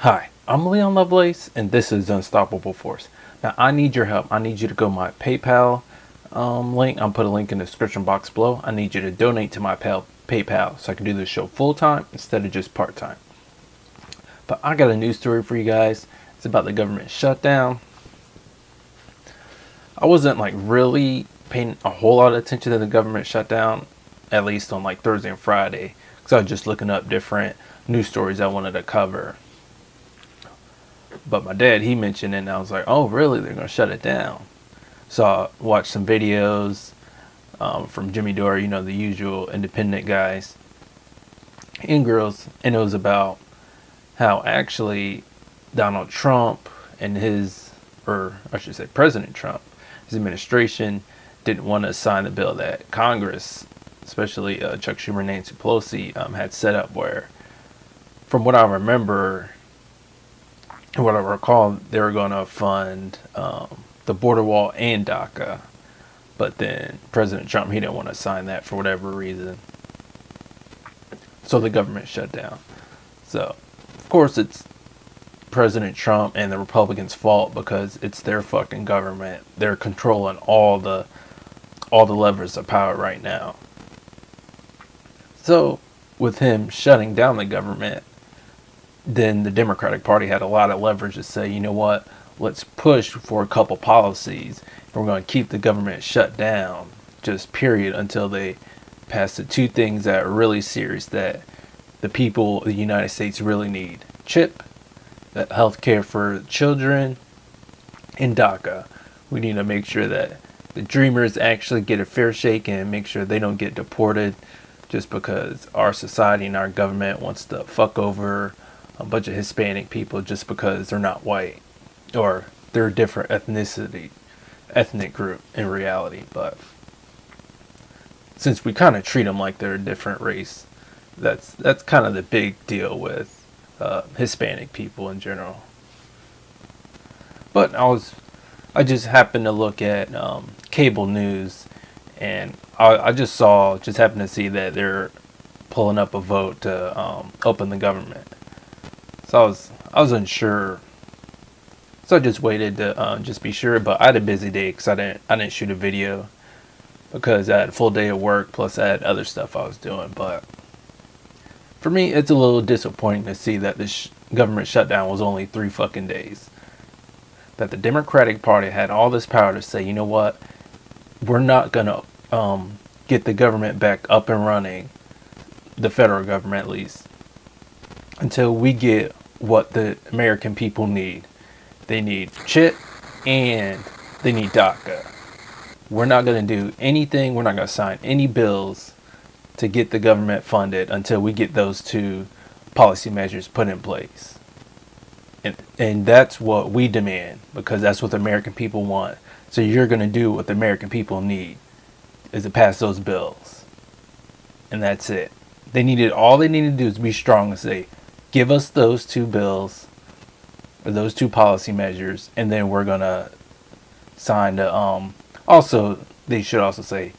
Hi, I'm Leon Lovelace, and this is Unstoppable Force. Now, I need your help. I need you to go to my PayPal link. I'll put a link in the description box below. I need you to donate to my PayPal so I can do this show full time instead of just part time. But I got a news story for you guys. It's about the government shutdown. I wasn't really paying a whole lot of attention to the government shutdown, at least on Thursday and Friday, because I was just looking up different news stories I wanted to cover. But my dad, he mentioned it, and I was like, oh, really? They're going to shut it down. So I watched some videos from Jimmy Dore, the usual independent guys and girls, and it was about how actually Donald Trump and President Trump, his administration, didn't want to sign the bill that Congress, especially Chuck Schumer and Nancy Pelosi, had set up where, from what I remember, what I recall, they were going to fund the border wall and DACA, but then President Trump, he didn't want to sign that for whatever reason. So the government shut down. So, of course, it's President Trump and the Republicans' fault because it's their fucking government. They're controlling all the levers of power right now. So, with him shutting down the government, then the Democratic Party had a lot of leverage to say, you know what, let's push for a couple policies. We're going to keep the government shut down, just period, until they pass the two things that are really serious that the people of the United States really need. CHIP, that health care for children, and DACA. We need to make sure that the dreamers actually get a fair shake and make sure they don't get deported just because our society and our government wants to fuck over a bunch of Hispanic people just because they're not white or they're a different ethnic group in reality. But since we kind of treat them like they're a different race, that's kind of the big deal with Hispanic people in general. But I just happened to look at cable news, and I just happened to see that they're pulling up a vote to open the government. So I was unsure. So I just waited to just be sure. But I had a busy day because I didn't shoot a video because I had a full day of work. Plus I had other stuff I was doing. But for me, it's a little disappointing to see that this government shutdown was only 3 fucking days. That the Democratic Party had all this power to say, you know what, we're not gonna get the government back up and running, the federal government at least, until we get what the American people need. They need CHIP and they need DACA. We're not going to do anything. We're not going to sign any bills to get the government funded until we get those two policy measures put in place. And that's what we demand because that's what the American people want. So you're going to do what the American people need is to pass those bills. And that's it. All they need to do is be strong and say, give us those two bills or those two policy measures, and then we're gonna sign the also they should also say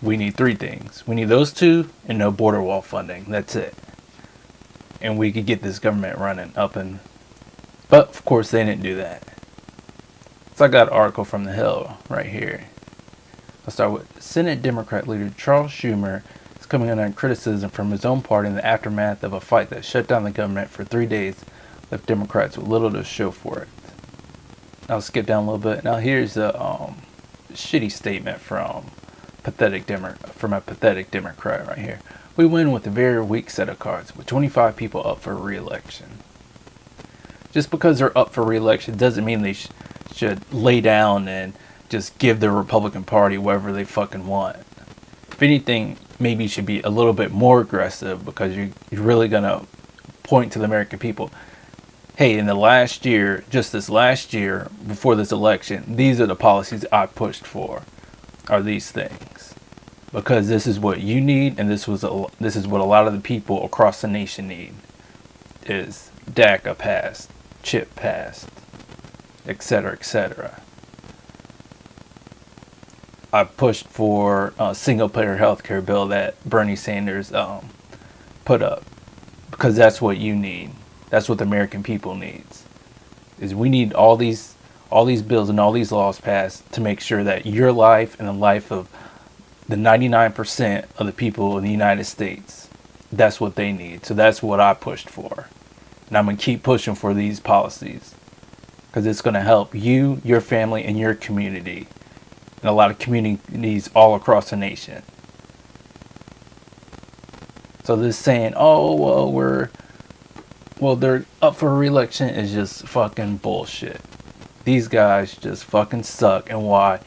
we need 3 things. We need those two and no border wall funding. That's it. And we could get this government running up and but of course they didn't do that. So I got an article from the Hill right here. I'll start with Senate Democrat leader Charles Schumer coming under criticism from his own party in the aftermath of a fight that shut down the government for 3 days, left Democrats with little to show for it. I'll skip down a little bit. Now here's a shitty statement from a pathetic Democrat right here. We win with a very weak set of cards, with 25 people up for re-election. Just because they're up for re-election doesn't mean they should lay down and just give the Republican Party whatever they fucking want. If anything, maybe you should be a little bit more aggressive because you're really going to point to the American people. Hey, in the last year, just this last year, before this election, these are the policies I pushed for, are these things. Because this is what you need, and this is what a lot of the people across the nation need, is DACA passed, CHIP passed, etc., etc. I pushed for a single-payer healthcare bill that Bernie Sanders put up because that's what you need. That's what the American people needs. Is we need all these bills and all these laws passed to make sure that your life and the life of the 99% of the people in the United States, that's what they need. So that's what I pushed for. And I'm going to keep pushing for these policies because it's going to help you, your family, and your community, and a lot of communities all across the nation. So this saying, oh, well, they're up for re-election is just fucking bullshit. These guys just fucking suck. And why?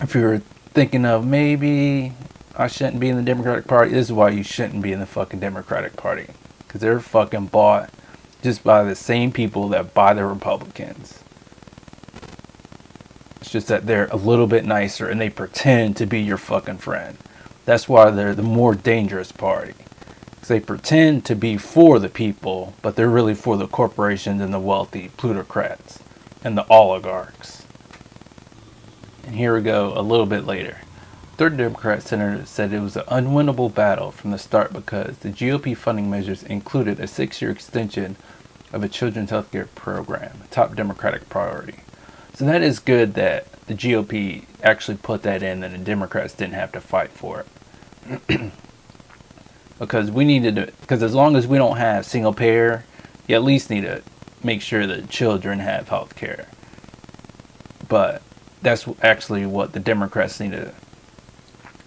If you're thinking of maybe I shouldn't be in the Democratic Party, this is why you shouldn't be in the fucking Democratic Party. Because they're fucking bought just by the same people that buy the Republicans. It's just that they're a little bit nicer and they pretend to be your fucking friend. That's why they're the more dangerous party. Because they pretend to be for the people, but they're really for the corporations and the wealthy plutocrats and the oligarchs. And here we go a little bit later. Third Democrat senator said it was an unwinnable battle from the start because the GOP funding measures included a 6-year extension of a children's health care program, a top Democratic priority. So that is good that the GOP actually put that in and the Democrats didn't have to fight for it. Because as long as we don't have single payer, you at least need to make sure that children have health care. But that's actually what the Democrats need to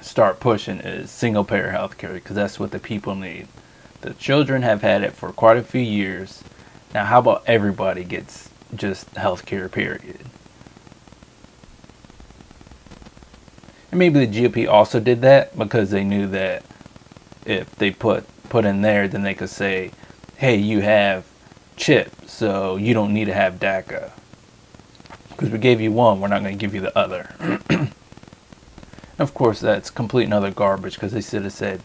start pushing is single payer health care, because that's what the people need. The children have had it for quite a few years. Now how about everybody gets just health care, period? And maybe the GOP also did that because they knew that if they put in there, then they could say, hey, you have CHIP, so you don't need to have DACA. Because we gave you one, we're not going to give you the other. Of course, that's complete and utter garbage because they should have said,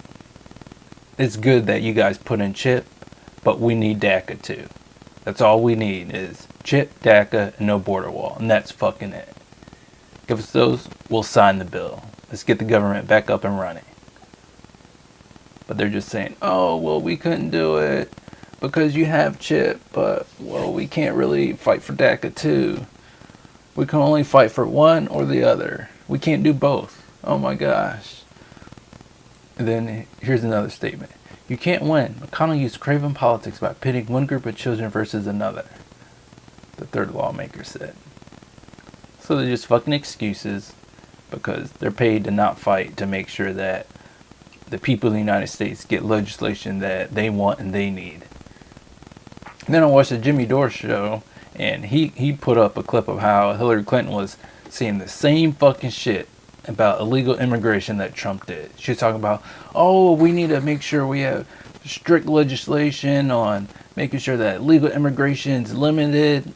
it's good that you guys put in CHIP, but we need DACA too. That's all we need is CHIP, DACA, and no border wall. And that's fucking it. Give us those, we'll sign the bill. Let's get the government back up and running. But they're just saying, oh, well, we couldn't do it because you have CHIP, but, well, we can't really fight for DACA too. We can only fight for one or the other. We can't do both. Oh my gosh. And then here's another statement. You can't win. McConnell used craven politics by pitting one group of children versus another, the third lawmaker said. So they're just fucking excuses because they're paid to not fight to make sure that the people of the United States get legislation that they want and they need. And then I watched the Jimmy Dore show, and he put up a clip of how Hillary Clinton was saying the same fucking shit about illegal immigration that Trump did. She was talking about, oh, we need to make sure we have strict legislation on making sure that legal immigration is limited.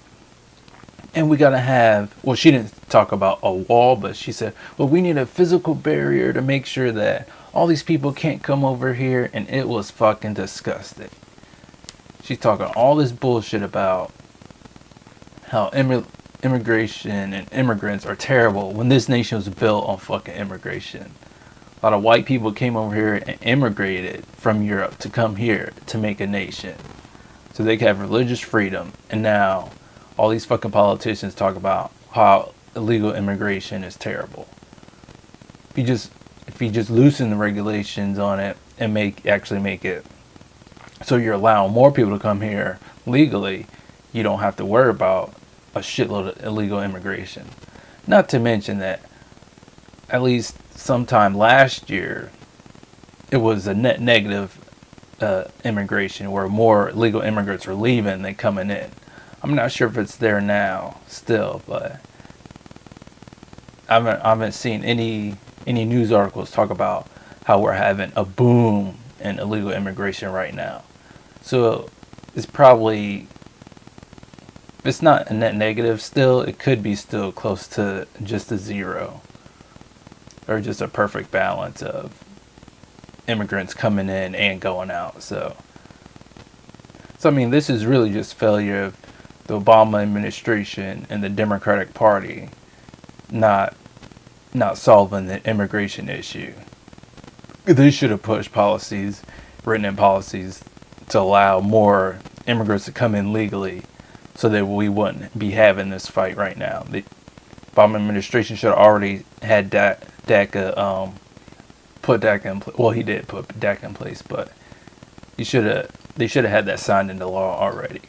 And we got to have, well, she didn't talk about a wall, but she said, well, we need a physical barrier to make sure that all these people can't come over here. And it was fucking disgusting. She's talking all this bullshit about how immigration and immigrants are terrible when this nation was built on fucking immigration. A lot of white people came over here and immigrated from Europe to come here to make a nation so they could have religious freedom. And now all these fucking politicians talk about how illegal immigration is terrible. If you just loosen the regulations on it and actually make it so you're allowing more people to come here legally, you don't have to worry about a shitload of illegal immigration. Not to mention that at least sometime last year, it was a net negative immigration where more illegal immigrants were leaving than coming in. I'm not sure if it's there now still, but I haven't seen any news articles talk about how we're having a boom in illegal immigration right now. So it's probably, if it's not a net negative still, it could be still close to just a zero. Or just a perfect balance of immigrants coming in and going out. So I mean, this is really just failure of the Obama administration and the Democratic Party not solving the immigration issue. They should have pushed policies, written in policies, to allow more immigrants to come in legally, so that we wouldn't be having this fight right now. The Obama administration should have already had DACA put DACA in place. Well, he did put DACA in place, but they should have had that signed into law already.